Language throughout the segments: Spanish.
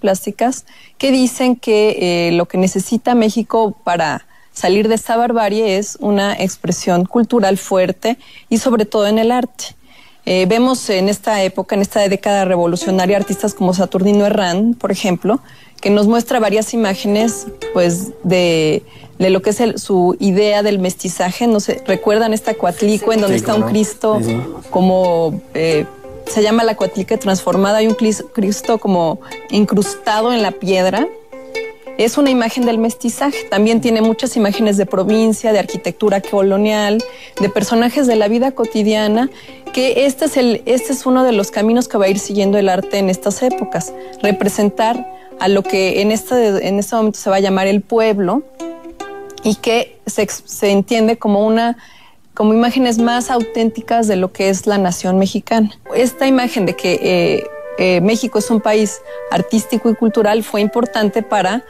plásticas que dicen que lo que necesita México para salir de esta barbarie es una expresión cultural fuerte y sobre todo en el arte. Vemos en esta época, en esta década revolucionaria, artistas como Saturnino Herrán, por ejemplo, que nos muestra varias imágenes pues de lo que es su idea del mestizaje. No sé, ¿recuerdan esta Coatlicue en donde está un Cristo como... se llama la Coatlicue transformada? Hay un Cristo como incrustado en la piedra. Es una imagen del mestizaje. También tiene muchas imágenes de provincia, de arquitectura colonial, de personajes de la vida cotidiana, que este es uno de los caminos que va a ir siguiendo el arte en estas épocas. Representar a lo que en este momento se va a llamar el pueblo y que se entiende como imágenes más auténticas de lo que es la nación mexicana. Esta imagen de que México es un país artístico y cultural fue importante para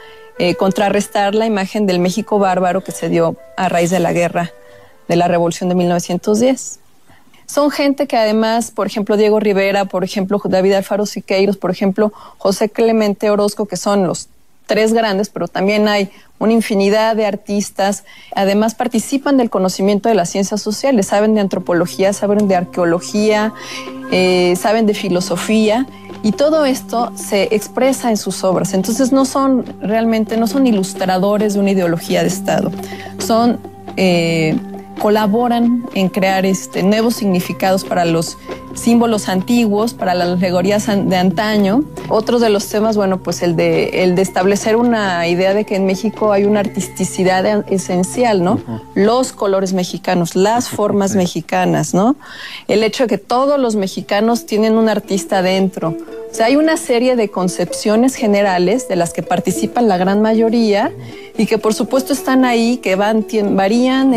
contrarrestar la imagen del México bárbaro que se dio a raíz de la guerra, de la Revolución de 1910. Son gente que además, por ejemplo, Diego Rivera, por ejemplo, David Alfaro Siqueiros, por ejemplo, José Clemente Orozco, que son los tres grandes, pero también hay una infinidad de artistas. Además participan del conocimiento de las ciencias sociales, saben de antropología, saben de arqueología, saben de filosofía, y todo esto se expresa en sus obras. Entonces no son ilustradores de una ideología de Estado, colaboran en crear nuevos significados para los símbolos antiguos, para las alegorías de antaño. Otro de los temas, bueno, pues el de establecer una idea de que en México hay una artisticidad esencial, ¿no? Los colores mexicanos, las formas mexicanas, ¿no? El hecho de que todos los mexicanos tienen un artista dentro. O sea, hay una serie de concepciones generales de las que participan la gran mayoría y que por supuesto están ahí, que varían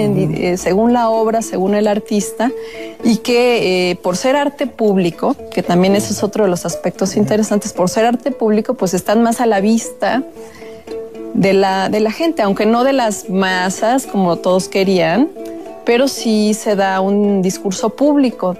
según la obra, según el artista, y que por ser arte público, que también ese es otro de los aspectos interesantes, por ser arte público, pues están más a la vista de la gente, aunque no de las masas como todos querían, pero sí se da un discurso público.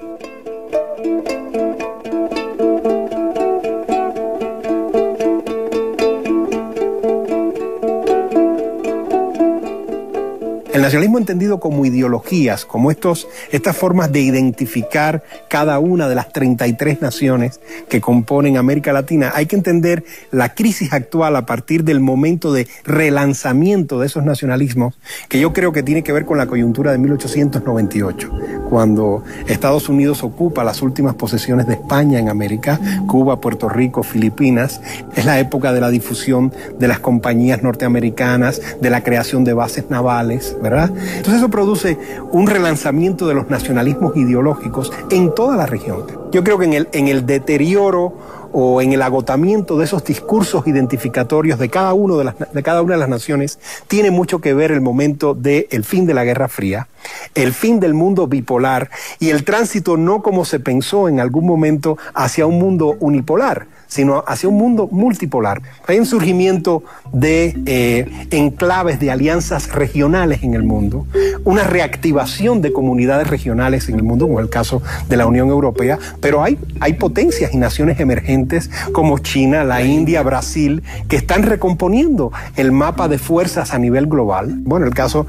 El nacionalismo entendido como ideologías, como estas formas de identificar cada una de las 33 naciones que componen América Latina, hay que entender la crisis actual a partir del momento de relanzamiento de esos nacionalismos, que yo creo que tiene que ver con la coyuntura de 1898, cuando Estados Unidos ocupa las últimas posesiones de España en América, Cuba, Puerto Rico, Filipinas. Es la época de la difusión de las compañías norteamericanas, de la creación de bases navales, ¿verdad? Entonces eso produce un relanzamiento de los nacionalismos ideológicos en toda la región. Yo creo que en el deterioro o en el agotamiento de esos discursos identificatorios de cada una de las naciones tiene mucho que ver el momento del fin de la Guerra Fría, el fin del mundo bipolar y el tránsito no como se pensó en algún momento hacia un mundo unipolar, sino hacia un mundo multipolar. Hay un surgimiento de enclaves, de alianzas regionales en el mundo, una reactivación de comunidades regionales en el mundo, como el caso de la Unión Europea, pero hay potencias y naciones emergentes como China, la India, Brasil, que están recomponiendo el mapa de fuerzas a nivel global. Bueno, el caso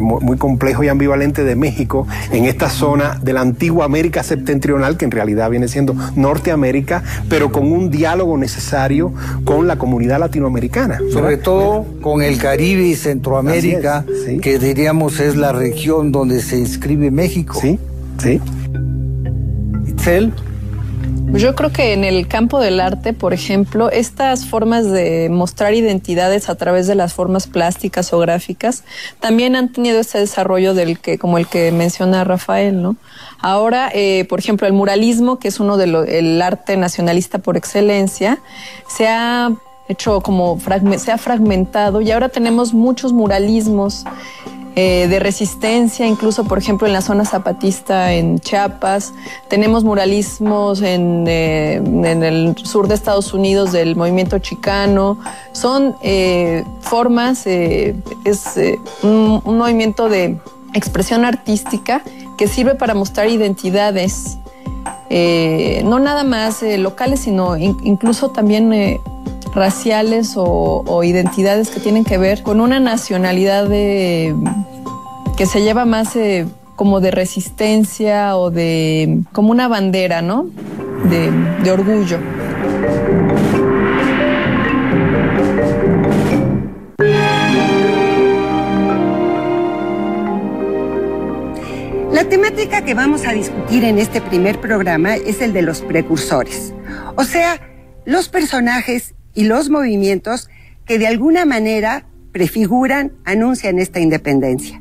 muy complejo y ambivalente de México, en esta zona de la antigua América septentrional, que en realidad viene siendo Norteamérica, pero con un diálogo necesario con la comunidad latinoamericana, ¿verdad? Sobre todo con el Caribe y Centroamérica, sí, que diríamos es la región donde se inscribe México. Sí, sí. Itzel. Yo creo que en el campo del arte, por ejemplo, estas formas de mostrar identidades a través de las formas plásticas o gráficas también han tenido ese desarrollo como el que menciona Rafael, ¿no? Ahora, por ejemplo, el muralismo, que es el arte nacionalista por excelencia, se ha fragmentado y ahora tenemos muchos muralismos de resistencia, incluso por ejemplo en la zona zapatista en Chiapas, tenemos muralismos en el sur de Estados Unidos del movimiento chicano. Son formas, un movimiento de expresión artística que sirve para mostrar identidades, no nada más locales, sino incluso también raciales o identidades que tienen que ver con una nacionalidad que se lleva más como de resistencia o como una bandera, ¿no? De orgullo. La temática que vamos a discutir en este primer programa es el de los precursores, o sea, los personajes y los movimientos que de alguna manera prefiguran, anuncian esta independencia.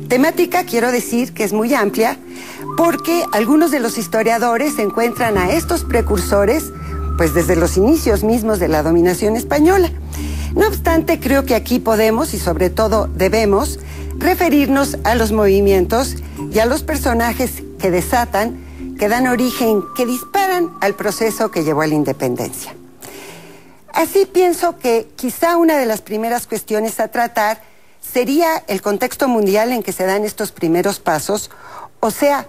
Temática, quiero decir, que es muy amplia, porque algunos de los historiadores encuentran a estos precursores pues desde los inicios mismos de la dominación española. No obstante, creo que aquí podemos y sobre todo debemos referirnos a los movimientos y a los personajes que desatan, que dan origen, que disparan al proceso que llevó a la independencia. Así pienso que quizá una de las primeras cuestiones a tratar sería el contexto mundial en que se dan estos primeros pasos, o sea,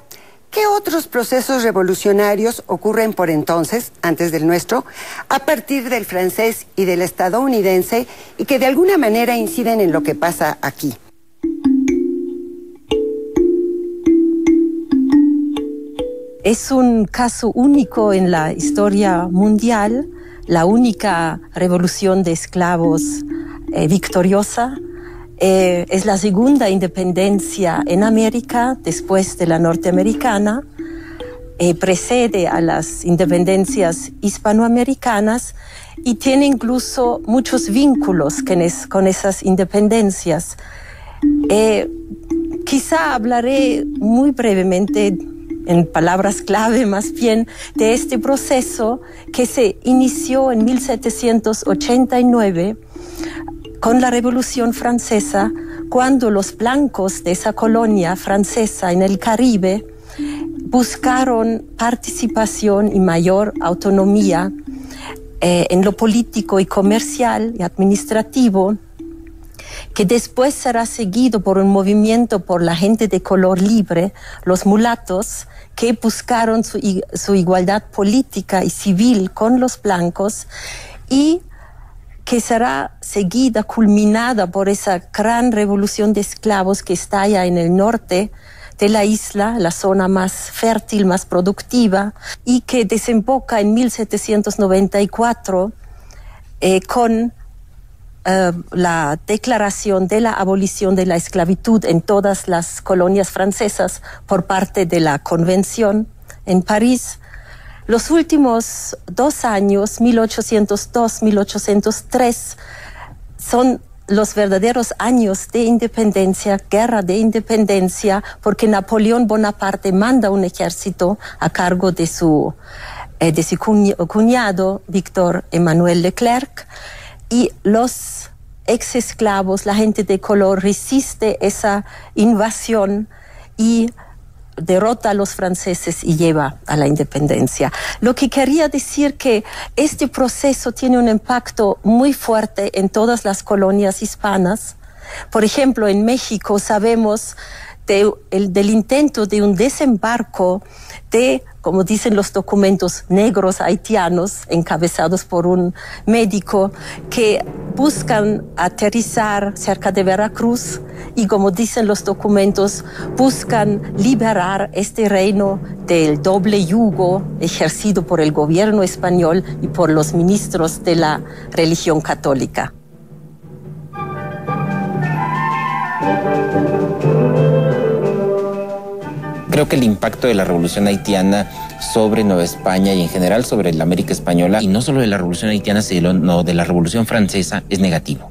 ¿qué otros procesos revolucionarios ocurren por entonces, antes del nuestro, a partir del francés y del estadounidense y que de alguna manera inciden en lo que pasa aquí? Es un caso único en la historia mundial, la única revolución de esclavos victoriosa. Es la segunda independencia en América después de la norteamericana. Precede a las independencias hispanoamericanas y tiene incluso muchos vínculos con esas independencias. Quizá hablaré muy brevemente, en palabras clave más bien, de este proceso que se inició en 1789 con la Revolución Francesa, cuando los blancos de esa colonia francesa en el Caribe buscaron participación y mayor autonomía en lo político y comercial y administrativo, que después será seguido por un movimiento por la gente de color libre, los mulatos, que buscaron su igualdad política y civil con los blancos, y que será seguida, culminada por esa gran revolución de esclavos que estalla en el norte de la isla, la zona más fértil, más productiva, y que desemboca en 1794 con la declaración de la abolición de la esclavitud en todas las colonias francesas por parte de la Convención en París. Los últimos 2 años, 1802-1803, son los verdaderos años de independencia, guerra de independencia, porque Napoleón Bonaparte manda un ejército a cargo de su cuñado, Víctor Emmanuel Leclerc, y los exesclavos, la gente de color, resiste esa invasión y derrota a los franceses y lleva a la independencia. Lo que quería decir que este proceso tiene un impacto muy fuerte en todas las colonias hispanas. Por ejemplo, en México sabemos del intento de un desembarco de, como dicen los documentos, negros haitianos encabezados por un médico que buscan aterrizar cerca de Veracruz y, como dicen los documentos, buscan liberar este reino del doble yugo ejercido por el gobierno español y por los ministros de la religión católica. Creo que el impacto de la Revolución Haitiana sobre Nueva España y en general sobre la América Española, y no solo de la Revolución Haitiana, sino de la Revolución Francesa, es negativo.